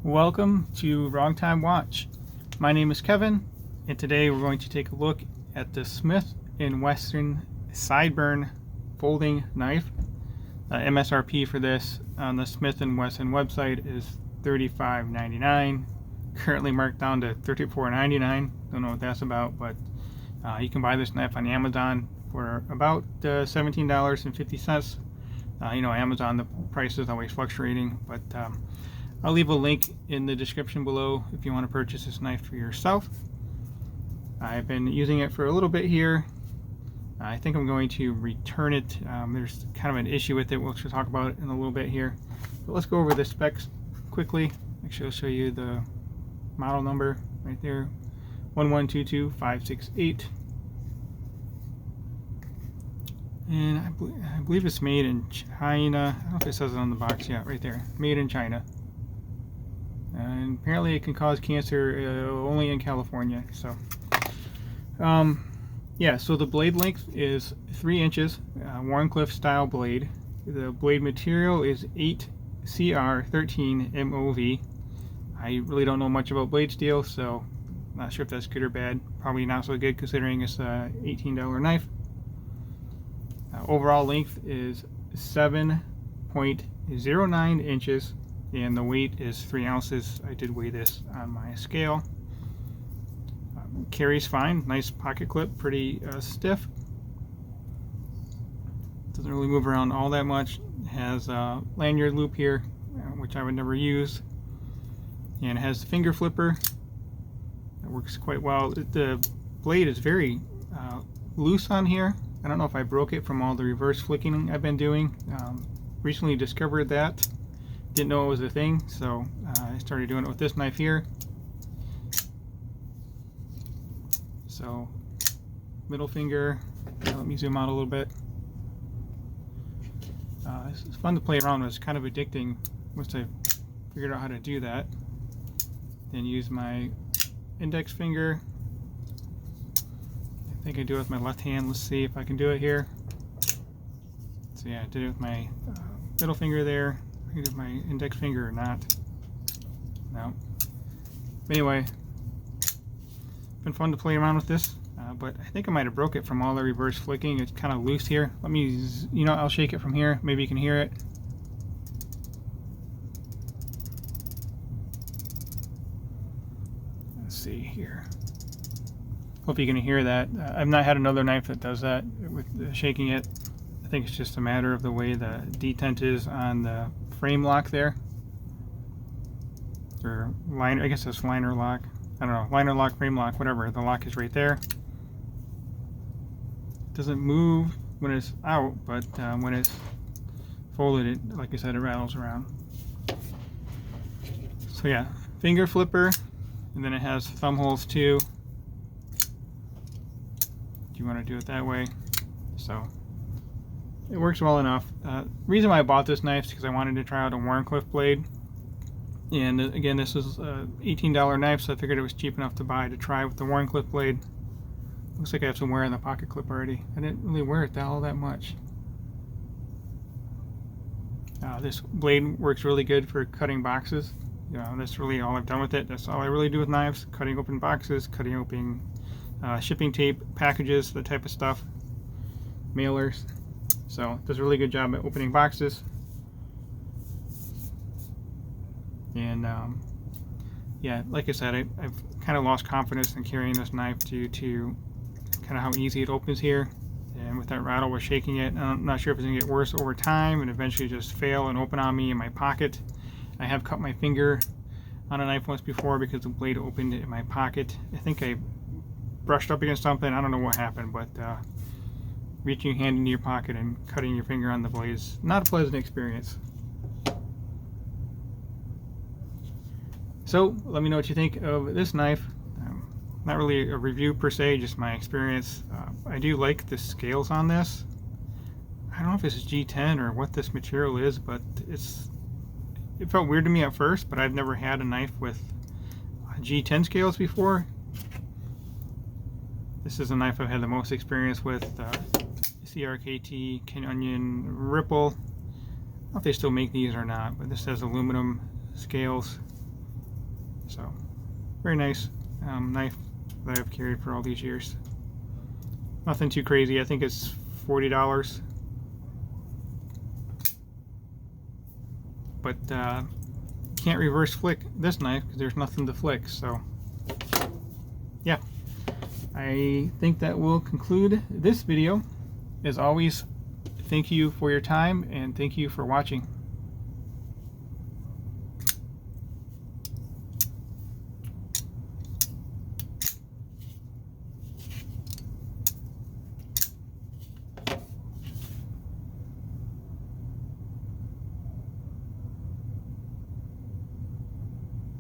Welcome to Wrong Time Watch. My name is Kevin, and today we're going to take a look at the Smith & Wesson Sideburn folding knife. MSRP for this on the Smith & Wesson website is $35.99. Currently marked down to $34.99. Don't know what that's about, but you can buy this knife on Amazon for about $17.50. You know, Amazon, the price is always fluctuating, but I'll leave a link in the description below if you want to purchase this knife for yourself. I've been using it for a little bit here. I think I'm going to return it. There's kind of an issue with it. We'll talk about it in a little bit here. But let's go over the specs quickly. Actually, I'll show you the model number right there. 1122568. And I believe it's made in China. I don't know if it says it on the box yet. Right there. Made in China. And apparently it can cause cancer only in California. So, yeah, so the blade length is 3 inches, Warncliffe style blade. The blade material is 8CR13 MOV. I really don't know much about blade steel, so I'm not sure if that's good or bad. Probably not so good considering it's a $18 knife. Overall length is 7.09 inches. And the weight is 3 ounces. I did weigh this on my scale. Carries fine. Nice pocket clip. Pretty stiff. Doesn't really move around all that much. It has a lanyard loop here, which I would never use. And it has the finger flipper. It works quite well. The blade is very loose on here. I don't know if I broke it from all the reverse flicking I've been doing. Recently discovered that. Didn't know it was a thing, so I started doing it with this knife here. So, middle finger. Let me zoom out a little bit. It's fun to play around with. It's kind of addicting once I figured out how to do that. Then use my index finger. I think I do it with my left hand. Let's see if I can do it here. So yeah, I did it with my middle finger there. Either my index finger or not. No. Anyway, been fun to play around with this, but I think I might have broke it from all the reverse flicking. It's kind of loose here. Let me, I'll shake it from here. Maybe you can hear it. Let's see here. Hope you can hear that. I've not had another knife that does that with shaking it. I think it's just a matter of the way the detent is on the frame lock there, or liner, I guess that's liner lock, I don't know, liner lock, frame lock, whatever. The lock is right there. It doesn't move when it's out, but when it's folded, it, like I said, it rattles around. So yeah, finger flipper, and then it has thumb holes too. Do you want to do it that way? So it works well enough. Reason why I bought this knife is because I wanted to try out a Warncliffe blade. And again, this is an $18 knife, so I figured it was cheap enough to buy to try with the Warncliffe blade. Looks like I have some wear in the pocket clip already. I didn't really wear it all that much. This blade works really good for cutting boxes. That's really all I've done with it. That's all I really do with knives. Cutting open boxes, cutting open shipping tape, packages, that type of stuff. Mailers. So it does a really good job at opening boxes. And yeah, like I said, I've kind of lost confidence in carrying this knife due to kind of how easy it opens here. And with that rattle with shaking it, I'm not sure if it's going to get worse over time and eventually just fail and open on me in my pocket. I have cut my finger on a knife once before because the blade opened in my pocket. I think I brushed up against something. I don't know what happened, but reaching your hand into your pocket and cutting your finger on the blade is not a pleasant experience. So let me know what you think of this knife. Not really a review per se, just my experience. I do like the scales on this. I don't know if it's G10 or what this material is, but it felt weird to me at first, but I've never had a knife with G10 scales before. This is a knife I've had the most experience with. CRKT, Canyon, Ripple. I don't know if they still make these or not, but this has aluminum scales. So very nice knife that I've carried for all these years. Nothing too crazy. I think it's $40. But can't reverse flick this knife because there's nothing to flick. So yeah, I think that will conclude this video. As always, thank you for your time and thank you for watching.